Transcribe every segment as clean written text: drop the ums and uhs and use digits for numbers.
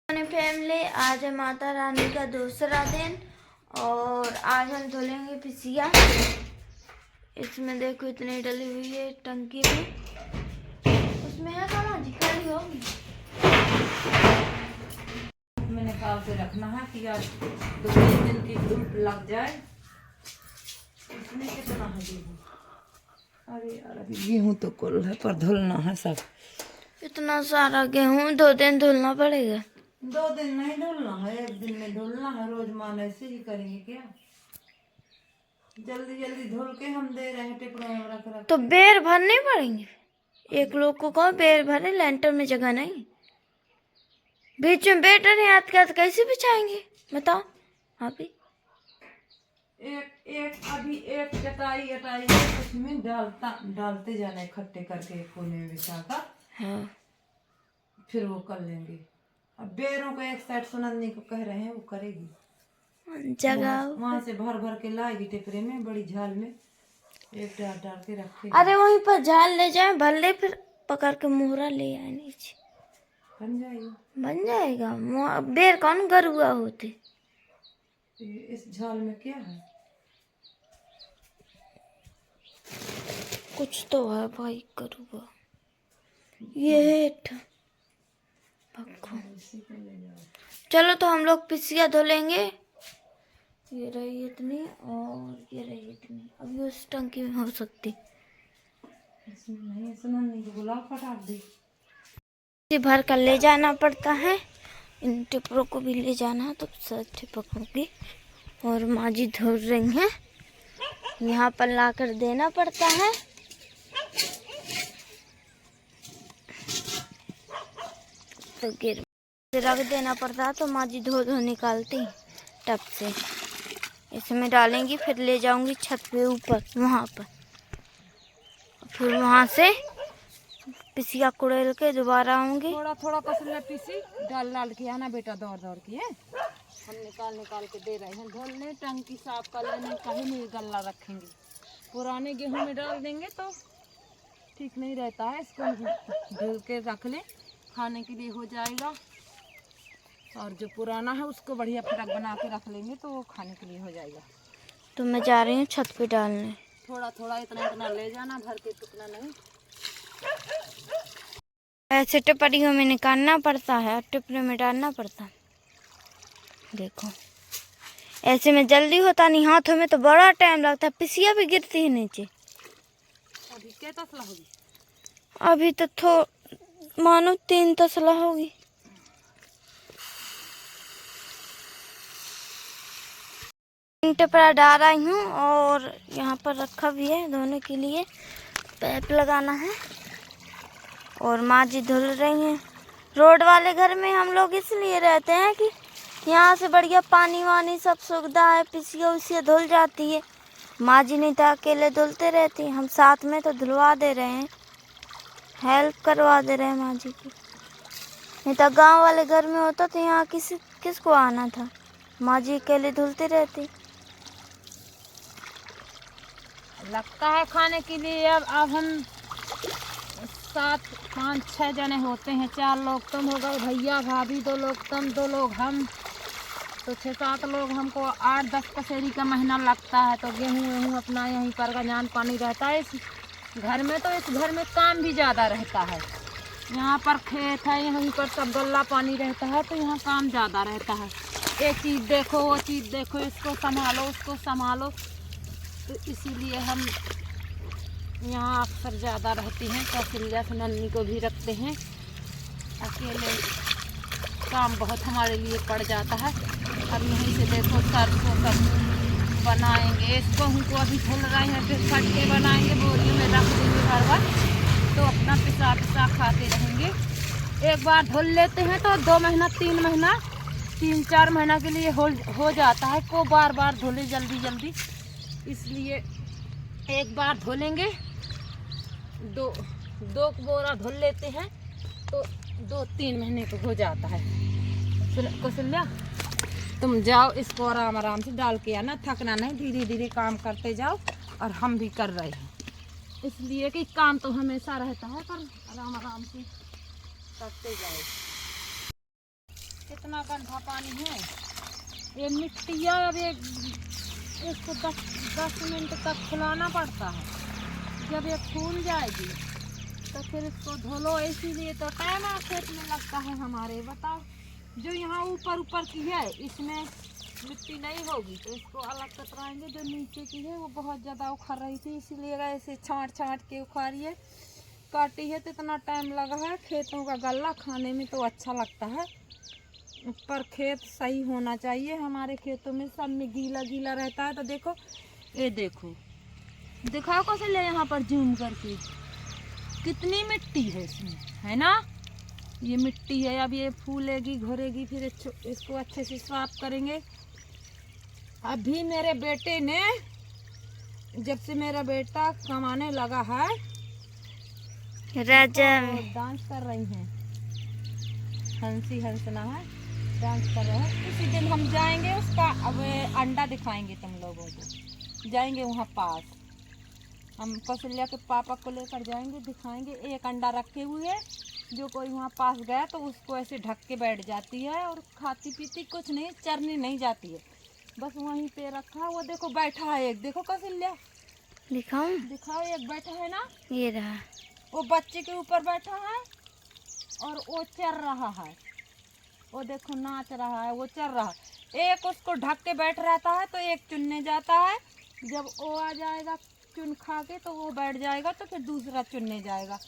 Family, आज है माता रानी का दूसरा दिन और आज हम धुलेंगे पिसिया। इसमें देखो इतनी डली हुई है टंकी में, उसमें है कहाँ खड़ी होगी। में निकाल के रखना है कि आज 2-3 दिन की धूप लग जाए। इसमें कितना है गेहूँ? अरे यार अभी गेहूँ तो कुल है पर धुलना है सब। इतना सारा गेहूँ 2 दिन धुलना पड़ेगा। 2 दिन नहीं धुलना है, 1 दिन में धुलना है। रोज मान ऐसे ही करेंगे क्या? जल्दी जल्दी धुल के हम दे रहे हैं टिपड़ों में रख रख। तो बेर भरने पड़ेंगे। एक लोग को कहो बेर भरे, लेंटर में जगह नहीं। बीच में बेटर है हाथ का तो कैसे बिछाएंगे बताओ अभी। एक चटाई उसमें डालते जाना इकट्ठे करके कोने में बिछाकर। हाँ। फिर वो कर लेंगे। अब बेरों को एक साइड सुनंदनी को कह रहे हैं वो करेगी जगह वहाँ से भर भर के लाएगी टिपरे में, बड़ी झाल में एक डाल के रखेगी। अरे वहीं पर झाल ले जाए भर ले, फिर पकड़ के मोहरा ले आए नीचे बन जाएगा। बेर कौन गरुआ होते। इस झाल में क्या है? कुछ तो है भाई गरुआ। ये चलो तो हम लोग पिसिया धुलेंगे। ये रही इतनी और ये रही इतनी, अभी उस टंकी में हो सकती। गुलाब फटाक दे। भर कर ले जाना पड़ता है, इन टिपरों को भी ले जाना है तो सब पकड़ूंगी। और माँ जी धुल रही हैं, यहाँ पर ला कर देना पड़ता है। तो गिर रख देना पड़ता है तो माँ जी धो निकालती टब से। इसमें डालेंगी, फिर ले जाऊंगी छत पे ऊपर वहाँ पर। फिर वहाँ से पिसिया कुड़ेल के दोबारा आऊंगी। थोड़ा थोड़ा कसले पीसी डाल के आना बेटा, दौड़ के है। हम निकाल के दे रहे हैं धुलने। टंकी साफ कर लेने, कहीं नहीं गल्ला रखेंगे। पुराने गेहूं में डाल देंगे तो ठीक नहीं रहता है। इसको धुल के रख ले, खाने के लिए हो जाएगा। और जो पुराना है उसको बढ़िया फटक बना के रख लेंगे तो वो खाने के लिए हो जाएगा। तो मैं जा रही हूँ छत पे डालने। थोड़ा थोड़ा इतना ले जाना, भर के टुकना नहीं। ऐसे टिपरियों में निकालना पड़ता है, टिपरे में डालना पड़ता है। देखो ऐसे में जल्दी होता नहीं, हाथों में तो बड़ा टाइम लगता है। पिसिया भी गिरती है नीचे। अभी क्या तसला होगी? अभी तो मानो 3 तसला होगी। टिपरा डाल रही हूँ और यहाँ पर रखा भी है धोने के लिए, पाइप लगाना है। और माँ जी धुल रही हैं। रोड वाले घर में हम लोग इसलिए रहते हैं कि यहाँ से बढ़िया पानी वानी सब सुविधा है, पिसिया उसिया धुल जाती है। माँ जी नहीं तो अकेले धुलते रहती हैं, हम साथ में तो धुलवा दे रहे हैं, हेल्प करवा दे रहे हैं माँ जी की। नहीं तो गांव वाले घर में होता तो यहाँ किसको आना था। माँ जी अकेले धुलते रहती। लगता है खाने के लिए अब हम 7, 5, 6 जने होते हैं। 4 लोग तुम हो गए, भैया भाभी 2 लोग तुम, 2 लोग हम, तो 6-7 लोग। हमको 8-10 कसेरी का महीना लगता है। तो गेहूँ अपना यहीं पर गजान पानी रहता है इस घर में। तो इस घर में काम भी ज़्यादा रहता है। यहाँ पर खेत है, यहीं पर सब गल्ला पानी रहता है तो यहाँ काम ज़्यादा रहता है। एक चीज़ देखो, वो चीज़ देखो, इसको संभालो उसको संभालो। तो इसीलिए हम यहाँ अक्सर ज़्यादा रहती हैं। कौशल्या से नन्नी को भी रखते हैं। अकेले काम बहुत हमारे लिए पड़ जाता है। अब यहीं से देखो सरसों सब बनाएंगे। इसको हमको अभी धुल रहे हैं, फिर फटके बनाएंगे, बोरियों में रख देंगे भर तो अपना पिसा खाते रहेंगे। एक बार धुल लेते हैं तो 2 महीना 3 महीना 3-4 महीना के लिए हो जाता है। को बार बार धुले जल्दी। इसलिए एक बार धुलेंगे, 2 बोरा धुल लेते हैं तो 2-3 महीने को हो जाता है। कौशल्या तुम जाओ, इसको आराम से डाल के आना, थकना नहीं, धीरे धीरे काम करते जाओ। और हम भी कर रहे हैं इसलिए कि काम तो हमेशा रहता है पर आराम से करते जाओ। कितना गंदा पानी है। ये मिट्टियाँ अब इसको 10 मिनट तक खिलाना पड़ता है। जब ये फूल जाएगी तो फिर इसको धो लो। इसीलिए तो टाइम खेत में लगता है हमारे। बताओ, जो यहाँ ऊपर की है इसमें मिट्टी नहीं होगी तो इसको अलग कतराएंगे। जो नीचे की है वो बहुत ज़्यादा उखड़ रही थी, इसीलिए ऐसे छाँट के उखाड़िए काटी है। तो इतना टाइम लगा है। खेतों का गल्ला खाने में तो अच्छा लगता है, पर खेत सही होना चाहिए। हमारे खेतों में सब में गीला गीला रहता है। तो देखो, ये देखो, दिखाओ कैसे ले यहाँ पर जूम करके, कितनी मिट्टी है इसमें, है ना। ये मिट्टी है, अब ये फूलेगी घोरेगी, फिर इसको अच्छे से साफ करेंगे। अभी मेरे बेटे ने, जब से मेरा बेटा कमाने लगा है, राजा डांस कर रही हैं, हंसना है, डांस कर रहे हैं। इसी दिन हम जाएंगे, उसका अब अंडा दिखाएंगे तुम लोगों को। जाएंगे वहाँ पास, हम कौशल्या के पापा को लेकर जाएंगे, दिखाएंगे। एक अंडा रखे हुए, जो कोई वहाँ पास गया तो उसको ऐसे ढक के बैठ जाती है और खाती पीती कुछ नहीं, चरने नहीं जाती है, बस वहीं पे रखा। वो देखो बैठा है एक, देखो कौशल्या, दिखाऊं? दिखाओ, एक बैठा है ना, ये रहा। वो बच्चे के ऊपर बैठा है और वो चर रहा है। वो देखो नाच रहा है, वो चर रहा है। एक उसको ढक के बैठ रहता है तो एक चुनने जाता है। जब वो आ जाएगा चुन खा के तो वो बैठ जाएगा, तो फिर दूसरा चुनने जाएगा।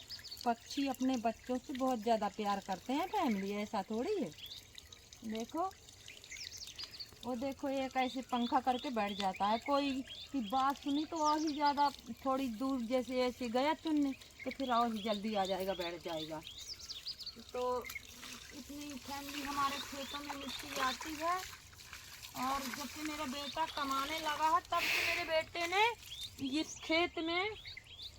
पक्षी अपने बच्चों से बहुत ज़्यादा प्यार करते हैं फैमिली, ऐसा थोड़ी है। देखो, वो देखो एक ऐसे पंखा करके बैठ जाता है। कोई की बात सुनी तो और ही ज़्यादा थोड़ी दूर जैसे ऐसे गया चुनने तो फिर और ही जल्दी आ जाएगा, बैठ जाएगा। तो इतनी फैमिली हमारे खेतों में मिट्टी आती है। और जब से मेरा बेटा कमाने लगा है तब से मेरे बेटे ने इस खेत में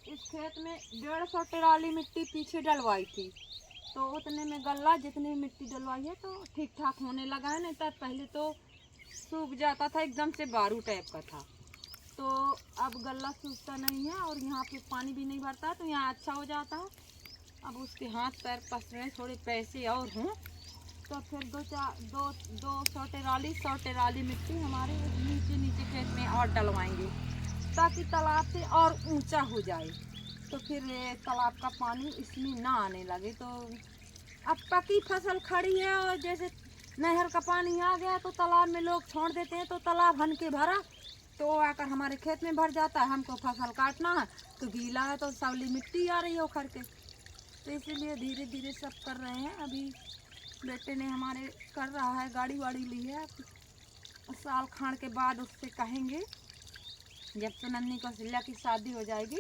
150 ट्राली मिट्टी पीछे डलवाई थी। तो उतने में गल्ला जितनी मिट्टी डलवाई है तो ठीक ठाक होने लगा है। नहीं तो पहले तो सूख जाता था, एकदम से बारू टाइप का था। तो अब गल्ला सूखता नहीं है और यहाँ पे पानी भी नहीं भरता है, तो यहाँ अच्छा हो जाता है। अब उसके हाथ पैर पस रहे हैं, थोड़े पैसे और हों तो फिर 200 ट्राली मिट्टी हमारे नीचे खेत में और डलवाएंगे, ताकि तालाब से और ऊंचा हो जाए। तो फिर तालाब का पानी इसमें ना आने लगे। तो अब पकी फसल खड़ी है और जैसे नहर का पानी आ गया तो तालाब में लोग छोड़ देते हैं, तो तालाब हन के भरा तो आकर हमारे खेत में भर जाता है। हमको फसल काटना है तो गीला है तो सवली मिट्टी आ रही है उखड़ के। तो इसीलिए धीरे धीरे सब कर रहे हैं। अभी बेटे ने हमारे कर रहा है, गाड़ी वाड़ी ली है। साल खान के बाद उससे कहेंगे, जब सुनन्नी कौशल्या की शादी हो जाएगी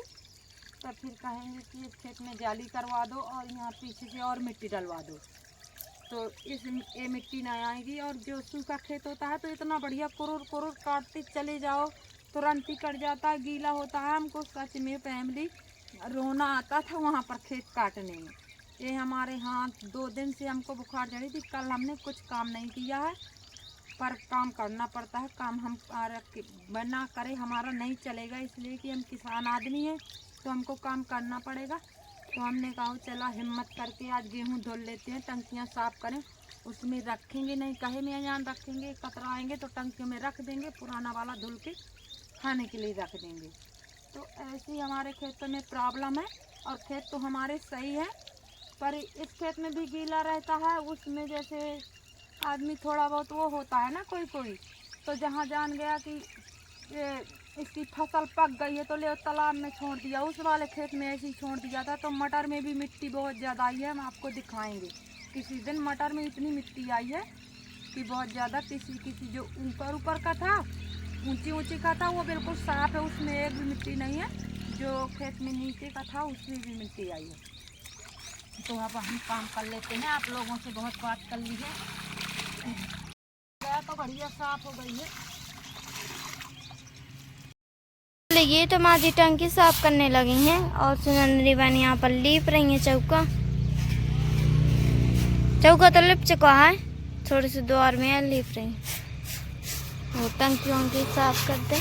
तब फिर कहेंगे कि इस खेत में जाली करवा दो और यहाँ पीछे से और मिट्टी डलवा दो, तो ये मिट्टी ना आएगी। और जो सूखा खेत होता है तो इतना बढ़िया कुरुर काटते चले जाओ, तुरंत ही कट जाता है, गीला होता है। हमको सच में फैमिली रोना आता था वहाँ पर खेत काटने में। ये हमारे हाथ 2 दिन से हमको बुखार चढ़ी थी। कल हमने कुछ काम नहीं किया है, पर काम करना पड़ता है। काम हम बना करें हमारा नहीं चलेगा, इसलिए कि हम किसान आदमी हैं तो हमको काम करना पड़ेगा। तो हमने कहा चला हिम्मत करके आज गेहूं धुल लेते हैं, टंकियां साफ करें, उसमें रखेंगे नहीं, कहे में अजान रखेंगे, कतराएंगे तो टंकियों में रख देंगे, पुराना वाला धुल के खाने के लिए रख देंगे। तो ऐसे ही हमारे खेतों में प्रॉब्लम है। और खेत तो हमारे सही है, पर इस खेत में भी गीला रहता है। उसमें जैसे आदमी थोड़ा बहुत वो होता है ना कोई, तो जहाँ जान गया कि ये इसकी फसल पक गई है तो ले तालाब में छोड़ दिया, उस वाले खेत में ऐसे ही छोड़ दिया था। तो मटर में भी मिट्टी बहुत ज़्यादा आई है, हम आपको दिखाएंगे किसी दिन। मटर में इतनी मिट्टी आई है कि बहुत ज़्यादा, किसी जो ऊपर का था, ऊंची का था, वो बिल्कुल साफ है, उसमें एक भी मिट्टी नहीं है। जो खेत में नीचे का था उसमें भी मिट्टी आई है। तो अब हम काम कर लेते हैं, आप लोगों से बहुत बात कर ली है। तो बढ़िया साफ हो गई है। ये तो माँ जी टंकी साफ करने लगी हैं और सुनंदनी बहन यहाँ पर लीप रही है चौका तो लिप चुका है, थोड़ी सी द्वार में लीप रही है। वो टंकी वंकी साफ कर दे।